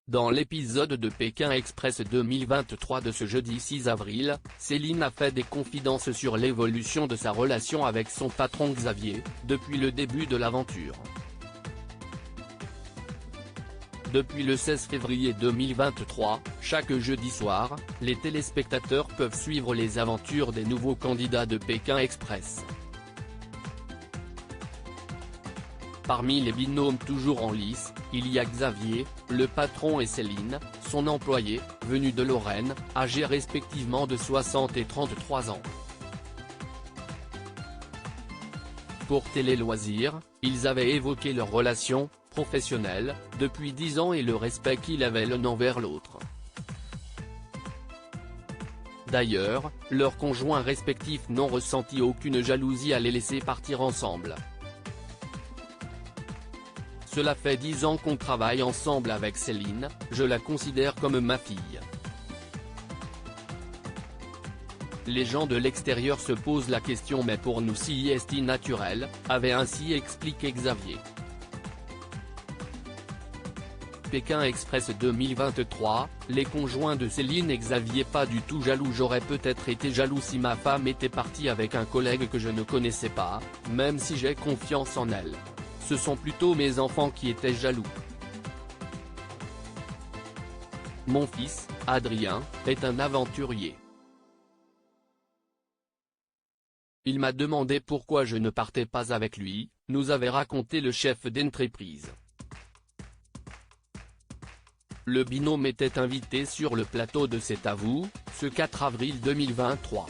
Dans l'épisode de Pékin Express 2023 de ce jeudi 6 avril, Céline a fait des confidences sur l'évolution de sa relation avec son patron Xavier, depuis le début de l'aventure. Depuis le 16 février 2023, chaque jeudi soir, les téléspectateurs peuvent suivre les aventures des nouveaux candidats de Pékin Express. Parmi les binômes toujours en lice, il y a Xavier, le patron, et Céline, son employé, venus de Lorraine, âgés respectivement de 60 et 33 ans. Pour Télé Loisirs, ils avaient évoqué leur relation professionnelle depuis 10 ans et le respect qu'ils avaient l'un envers l'autre. D'ailleurs, leurs conjoints respectifs n'ont ressenti aucune jalousie à les laisser partir ensemble. Cela fait 10 ans qu'on travaille ensemble avec Céline, je la considère comme ma fille. Les gens de l'extérieur se posent la question, mais pour nous c'est naturel, avait ainsi expliqué Xavier. Pékin Express 2023, les conjoints de Céline et Xavier pas du tout jaloux. J'aurais peut-être été jaloux si ma femme était partie avec un collègue que je ne connaissais pas, même si j'ai confiance en elle. Ce sont plutôt mes enfants qui étaient jaloux. Mon fils, Adrien, est un aventurier. Il m'a demandé pourquoi je ne partais pas avec lui, nous avait raconté le chef d'entreprise. Le binôme était invité sur le plateau de C'est à vous, ce 4 avril 2023.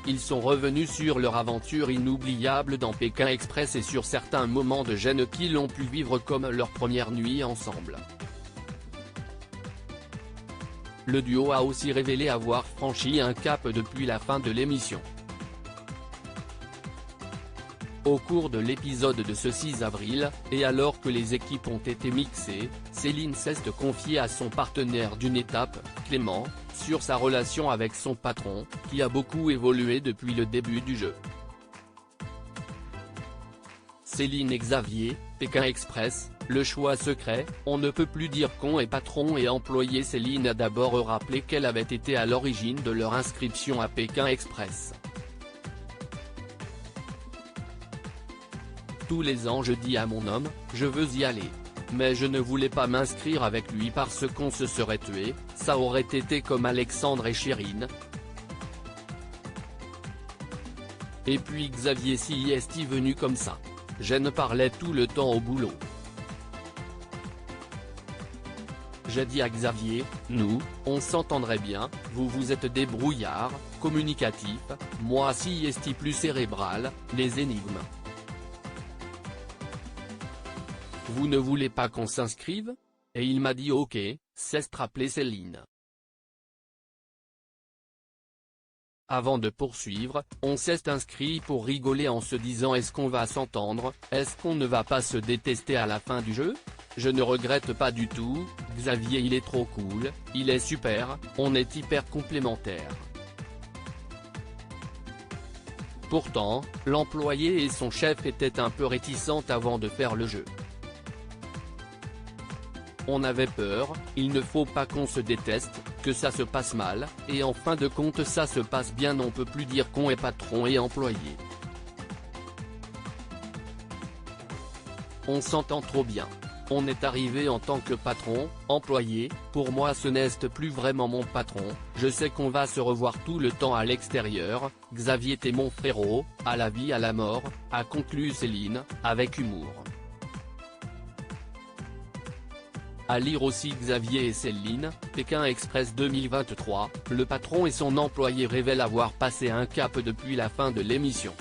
Ils sont revenus sur leur aventure inoubliable dans Pékin Express et sur certains moments de gêne qu'ils ont pu vivre comme leur première nuit ensemble. Le duo a aussi révélé avoir franchi un cap depuis la fin de l'émission. Au cours de l'épisode de ce 6 avril, et alors que les équipes ont été mixées, Céline s'est confiée à son partenaire d'une étape, Clément, sur sa relation avec son patron, qui a beaucoup évolué depuis le début du jeu. Céline et Xavier, Pékin Express, le choix secret, on ne peut plus dire qu'on est patron et employé. Céline a d'abord rappelé qu'elle avait été à l'origine de leur inscription à Pékin Express. Tous les ans je dis à mon homme, je veux y aller. Mais je ne voulais pas m'inscrire avec lui parce qu'on se serait tué, ça aurait été comme Alexandre et Chérine. Et puis Xavier s'y est venu comme ça. Je ne parlais tout le temps au boulot. J'ai dit à Xavier, nous, on s'entendrait bien, vous êtes débrouillard, communicatif, moi si est plus cérébral, les énigmes. Vous ne voulez pas qu'on s'inscrive? Et il m'a dit ok, c'est rappelé Céline. Avant de poursuivre, on s'est inscrit pour rigoler en se disant est-ce qu'on va s'entendre, est-ce qu'on ne va pas se détester à la fin du jeu? Je ne regrette pas du tout, Xavier il est trop cool, il est super, on est hyper complémentaires. Pourtant, l'employé et son chef étaient un peu réticents avant de faire le jeu. On avait peur, il ne faut pas qu'on se déteste, que ça se passe mal, et en fin de compte ça se passe bien. On peut plus dire qu'on est patron et employé. On s'entend trop bien. On est arrivé en tant que patron, employé, pour moi ce n'est plus vraiment mon patron, je sais qu'on va se revoir tout le temps à l'extérieur, Xavier t'es mon frérot, à la vie à la mort, a conclu Céline, avec humour. À lire aussi Xavier et Céline, Pékin Express 2023, le patron et son employé révèlent avoir passé un cap depuis la fin de l'émission.